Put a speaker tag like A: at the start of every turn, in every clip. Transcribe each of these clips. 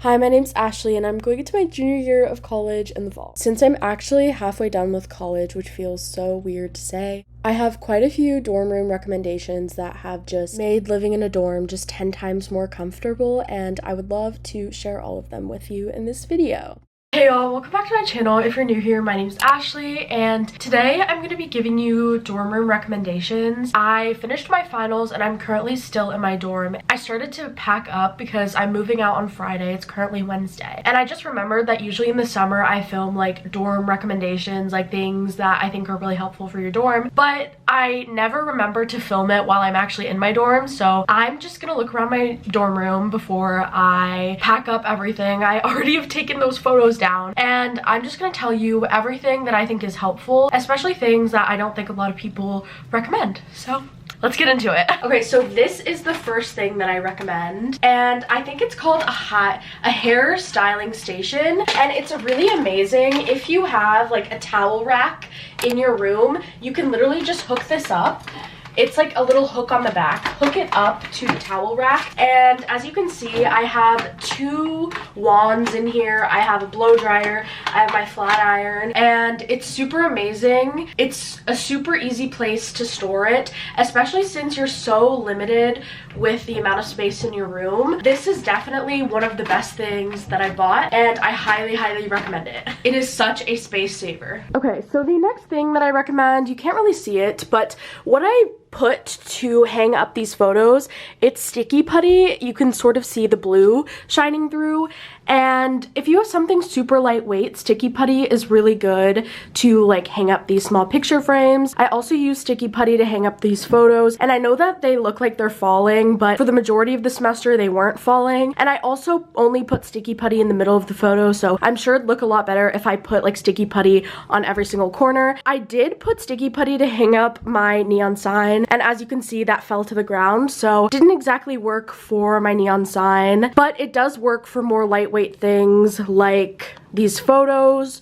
A: Hi, my name's Ashley and I'm going into my junior year of college in the fall. Since I'm actually halfway done with college, which feels so weird to say, I have quite a few dorm room recommendations that have just made living in a dorm just 10 times more comfortable, and I would love to share all of them with you in this video. Hey y'all, welcome back to my channel. If you're new here, my name's Ashley, and today I'm going to be giving you dorm room recommendations. I finished my finals and I'm currently still in my dorm. I started to pack up because I'm moving out on Friday. It's currently Wednesday. And I just remembered that usually in the summer I film like dorm recommendations, like things that I think are really helpful for your dorm, but I never remember to film it while I'm actually in my dorm. So I'm just gonna look around my dorm room before I pack up everything. I already have taken those photos down, and I'm just gonna tell you everything that I think is helpful, especially things that I don't think a lot of people recommend. So let's get into it. Okay, so this is the first thing that I recommend, and I think it's called a hair styling station, and it's really amazing. If you have like a towel rack in your room, you can literally just hook this up. It's like a little hook on the back. Hook it up to the towel rack, and as you can see, I have two wands in here. I have a blow dryer, I have my flat iron, and it's super amazing. It's a super easy place to store it, especially since you're so limited with the amount of space in your room. This is definitely one of the best things that I bought, and I highly recommend it. It is such a space saver. Okay, so the next thing that I recommend, you can't really see it, but what I put to hang up these photos, it's sticky putty. You can sort of see the blue shining through, and if you have something super lightweight, sticky putty is really good to like hang up these small picture frames. I also use sticky putty to hang up these photos, and I know that they look like they're falling, but for the majority of the semester they weren't falling. And I also only put sticky putty in the middle of the photo, so I'm sure it'd look a lot better if I put like sticky putty on every single corner. I did put sticky putty to hang up my neon sign, and as you can see, that fell to the ground, so it didn't exactly work for my neon sign, but it does work for more lightweight things like these photos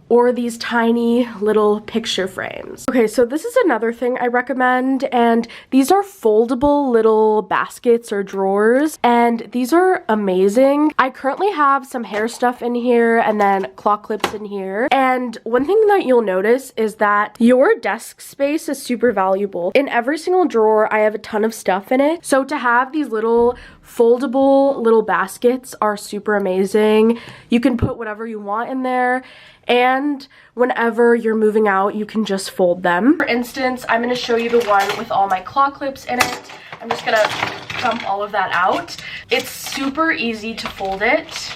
A: or these tiny little picture frames. Okay, so this is another thing I recommend, and these are foldable little baskets or drawers, and these are amazing. I currently have some hair stuff in here and then claw clips in here, and one thing that you'll notice is that your desk space is super valuable. In every single drawer, I have a ton of stuff in it, so to have these little foldable little baskets are super amazing. You can put whatever you want in there, and whenever you're moving out, you can just fold them. For instance, I'm going to show you the one with all my claw clips in it. I'm just going to dump all of that out. It's super easy to fold it.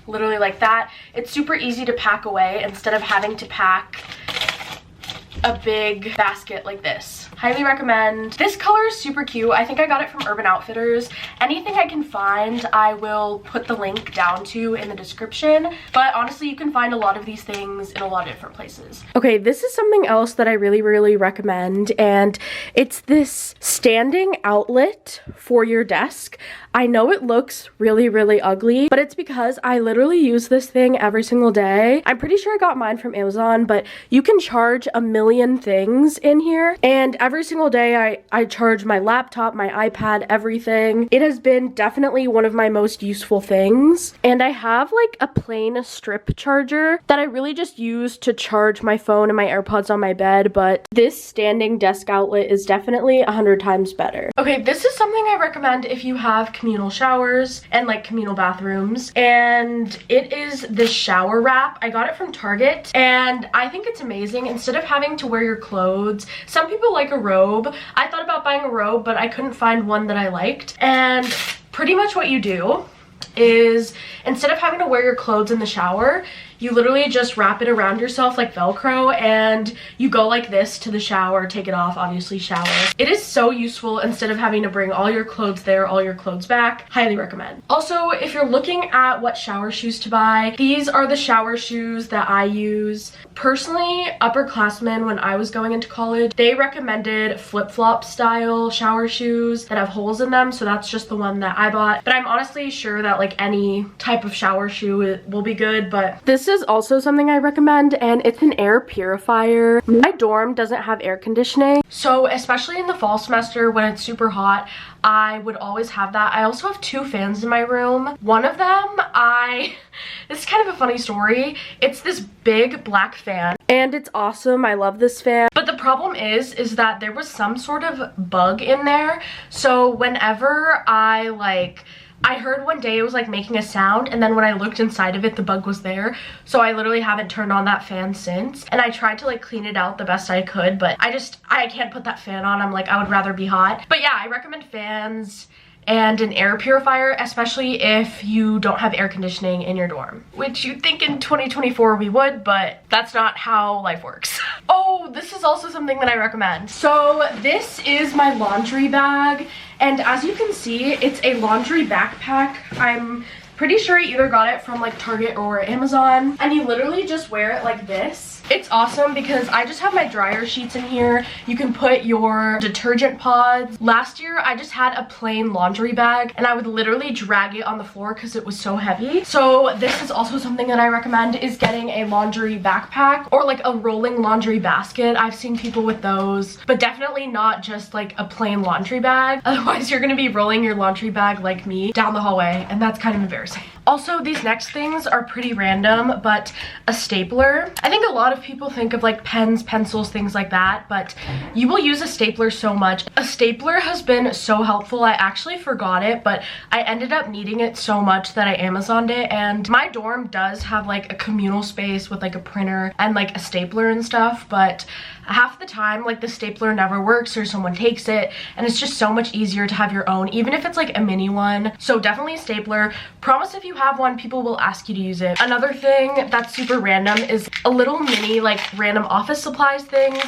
A: Literally like that. It's super easy to pack away instead of having to pack a big basket like this. Highly recommend. This color is super cute. I think I got it from Urban Outfitters. Anything I can find, I will put the link down to in the description. But honestly, you can find a lot of these things in a lot of different places. Okay, this is something else that I really recommend, and it's this standing outlet for your desk. I know it looks really ugly, but it's because I literally use this thing every single day. I'm pretty sure I got mine from Amazon, but you can charge a million things in here, and every single day I charge my laptop, my iPad, everything. It has been definitely one of my most useful things, and I have like a plain strip charger that I really just use to charge my phone and my AirPods on my bed, but this standing desk outlet is definitely 100 times better. Okay, this is something I recommend if you have communal showers and like communal bathrooms, and it is this shower wrap. I got it from Target, and I think it's amazing. Instead of having to wear your clothes, some people like a robe. I thought about buying a robe, but I couldn't find one that I liked, and pretty much what you do is instead of having to wear your clothes in the shower, you literally just wrap it around yourself like Velcro, and you go like this to the shower, take it off, obviously shower. It is so useful instead of having to bring all your clothes there, all your clothes back. Highly recommend. Also, if you're looking at what shower shoes to buy, these are the shower shoes that I use. Personally, upperclassmen, when I was going into college, they recommended flip-flop style shower shoes that have holes in them, so that's just the one that I bought. But I'm honestly sure that like any type of shower shoe will be good, but this This is also something I recommend, and it's an air purifier. My dorm doesn't have air conditioning, so especially in the fall semester when it's super hot, I would always have that. I also have 2 fans in my room. One of them, this is kind of a funny story. It's this big black fan, and it's awesome. I love this fan. But the problem is that there was some sort of bug in there. So whenever I heard one day it was like making a sound, and then when I looked inside of it, the bug was there. So I literally haven't turned on that fan since, and I tried to like clean it out the best I could, but I can't put that fan on. I'm like, I would rather be hot. But yeah, I recommend fans and an air purifier, especially if you don't have air conditioning in your dorm, which you'd think in 2024 we would, but that's not how life works. Oh, this is also something that I recommend. So this is my laundry bag, and as you can see, it's a laundry backpack. I'm pretty sure I either got it from like Target or Amazon, and you literally just wear it like this. It's awesome because I just have my dryer sheets in here. You can put your detergent pods. Last year, I just had a plain laundry bag, and I would literally drag it on the floor because it was so heavy. So this is also something that I recommend, is getting a laundry backpack or like a rolling laundry basket. I've seen people with those, but definitely not just like a plain laundry bag. Otherwise, you're gonna be rolling your laundry bag like me down the hallway, and that's kind of embarrassing. Also, these next things are pretty random, but a stapler. I think a lot of people think of like pens, pencils, things like that, but you will use a stapler so much. A stapler has been so helpful. I actually forgot it, but I ended up needing it so much that I Amazoned it, and my dorm does have like a communal space with like a printer and like a stapler and stuff, but half the time like the stapler never works or someone takes it, and it's just so much easier to have your own, even if it's like a mini one. So definitely a stapler. Promise if you have one, people will ask you to use it. Another thing that's super random is a little mini like random office supplies things.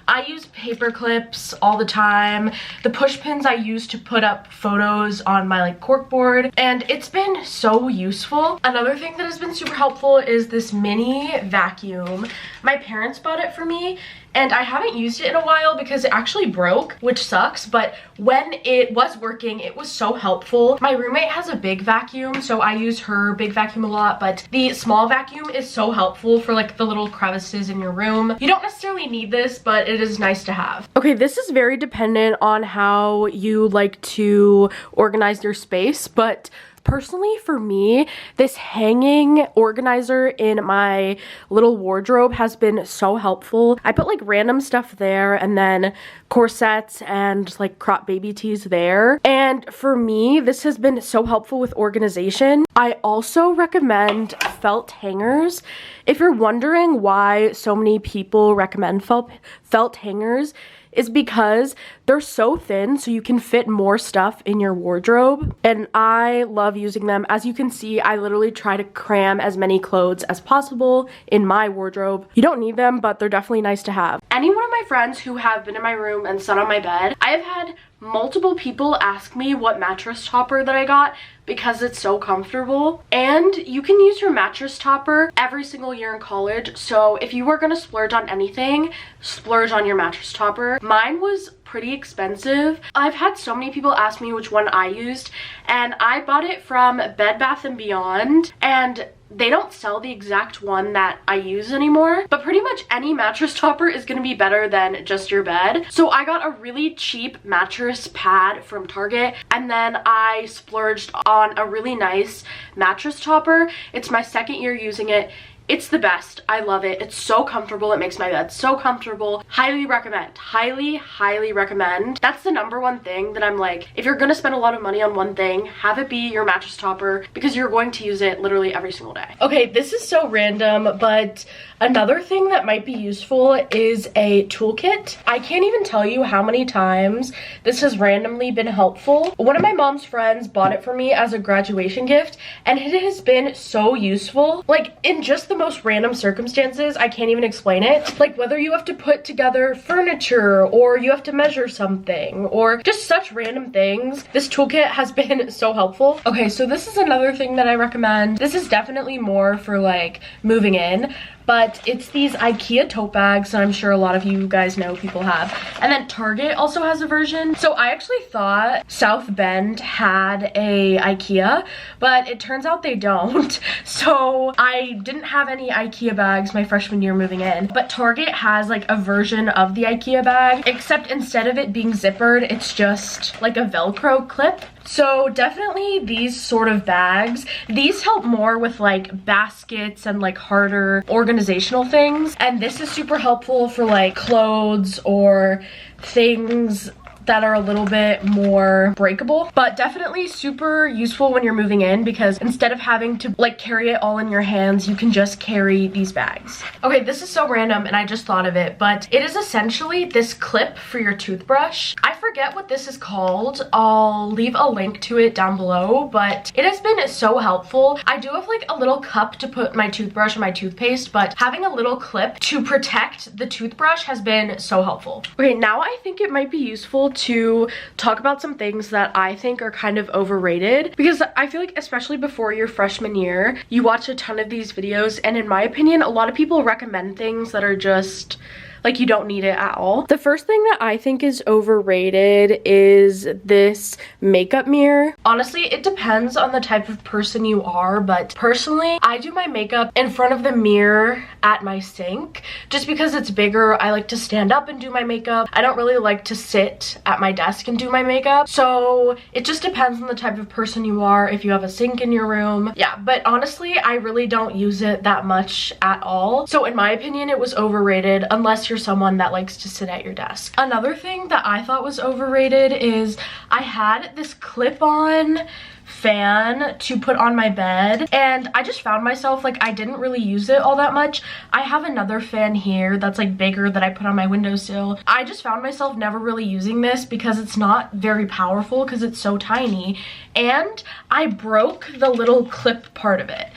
A: I use paper clips all the time. The push pins I use to put up photos on my like cork board, and it's been so useful. Another thing that has been super helpful is this mini vacuum. My parents bought it for me, and I haven't used it in a while because it actually broke, which sucks, but when it was working, it was so helpful. My roommate has a big vacuum, so I use her big vacuum a lot, but the small vacuum is so helpful for like the little crevices in your room. You don't necessarily need this, but it is nice to have. Okay, this is very dependent on how you like to organize your space, but personally for me, this hanging organizer in my little wardrobe has been so helpful. I put like random stuff there, and then corsets and like crop baby tees there. And for me, this has been so helpful with organization. I also recommend felt hangers. If you're wondering why so many people recommend felt hangers, is because they're so thin so you can fit more stuff in your wardrobe, and I love using them. As you can see, I literally try to cram as many clothes as possible in my wardrobe. You don't need them, but they're definitely nice to have. Any one of my friends who have been in my room and sat on my bed, I have had multiple people ask me what mattress topper that I got because it's so comfortable. And you can use your mattress topper every single year in college, so if you were gonna splurge on anything, splurge on your mattress topper. Mine was pretty expensive. I've had so many people ask me which one I used, and I bought it from Bed Bath & Beyond, and they don't sell the exact one that I use anymore, but pretty much any mattress topper is gonna be better than just your bed. So I got a really cheap mattress pad from Target, and then I splurged on a really nice mattress topper. It's my second year using it. It's the best. I love it. It's so comfortable. It makes my bed so comfortable. Highly recommend. Highly, highly recommend. That's the #1 thing that I'm like, if you're gonna spend a lot of money on one thing, have it be your mattress topper, because you're going to use it literally every single day. Okay, this is so random, but another thing that might be useful is a toolkit. I can't even tell you how many times this has randomly been helpful. One of my mom's friends bought it for me as a graduation gift, and it has been so useful. Like, in just the most random circumstances, I can't even explain it. Like whether you have to put together furniture, or you have to measure something, or just such random things. This toolkit has been so helpful. Okay, so this is another thing that I recommend. This is definitely more for like moving in, but it's these IKEA tote bags that I'm sure a lot of you guys know people have. And then Target also has a version. So I actually thought South Bend had a IKEA, but it turns out they don't. So I didn't have any IKEA bags my freshman year moving in, but Target has like a version of the IKEA bag, except instead of it being zippered, it's just like a Velcro clip. So definitely these sort of bags, these help more with like baskets and like harder organizational things. And this is super helpful for like clothes or things that are a little bit more breakable, but definitely super useful when you're moving in, because instead of having to like carry it all in your hands, you can just carry these bags. Okay, this is so random and I just thought of it, but it is essentially this clip for your toothbrush. I forget what this is called. I'll leave a link to it down below, but it has been so helpful. I do have like a little cup to put my toothbrush and my toothpaste, but having a little clip to protect the toothbrush has been so helpful. Okay, now I think it might be useful to talk about some things that I think are kind of overrated, because I feel like especially before your freshman year, you watch a ton of these videos, and in my opinion, a lot of people recommend things that are just like you don't need it at all. The first thing that I think is overrated is this makeup mirror. Honestly, it depends on the type of person you are, but personally, I do my makeup in front of the mirror at my sink just because it's bigger. I like to stand up and do my makeup. I don't really like to sit at my desk and do my makeup. So it just depends on the type of person you are, if you have a sink in your room. Yeah, but honestly, I really don't use it that much at all. So in my opinion, it was overrated unless you're someone that likes to sit at your desk. Another thing that I thought was overrated is I had this clip-on fan to put on my bed, and I just found myself like I didn't really use it all that much. I have another fan here that's like bigger that I put on my windowsill. I just found myself never really using this because it's not very powerful because it's so tiny, and I broke the little clip part of it.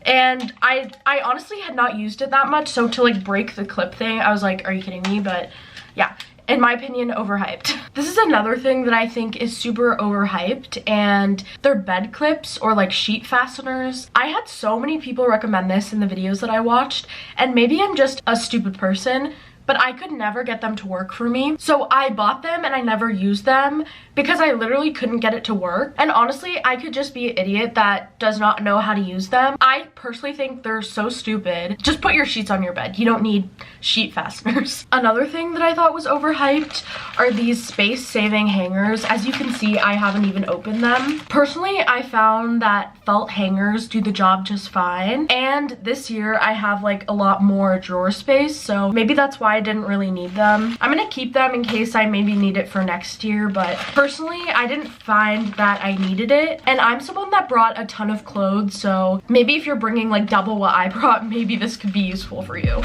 A: And I honestly had not used it that much, so to like break the clip thing, I was like, are you kidding me? But yeah, in my opinion, overhyped. This is another thing that I think is super overhyped, and they're bed clips or like sheet fasteners. I had so many people recommend this in the videos that I watched, and maybe I'm just a stupid person, but I could never get them to work for me. So I bought them and I never used them because I literally couldn't get it to work. And honestly, I could just be an idiot that does not know how to use them. I personally think they're so stupid. Just put your sheets on your bed. You don't need sheet fasteners. Another thing that I thought was overhyped are these space-saving hangers. As you can see, I haven't even opened them. Personally, I found that felt hangers do the job just fine. And this year I have like a lot more drawer space, so maybe that's why I didn't really need them. I'm gonna keep them in case I maybe need it for next year, but personally, I didn't find that I needed it. And I'm someone that brought a ton of clothes, so maybe if you're bringing like double what I brought, maybe this could be useful for you.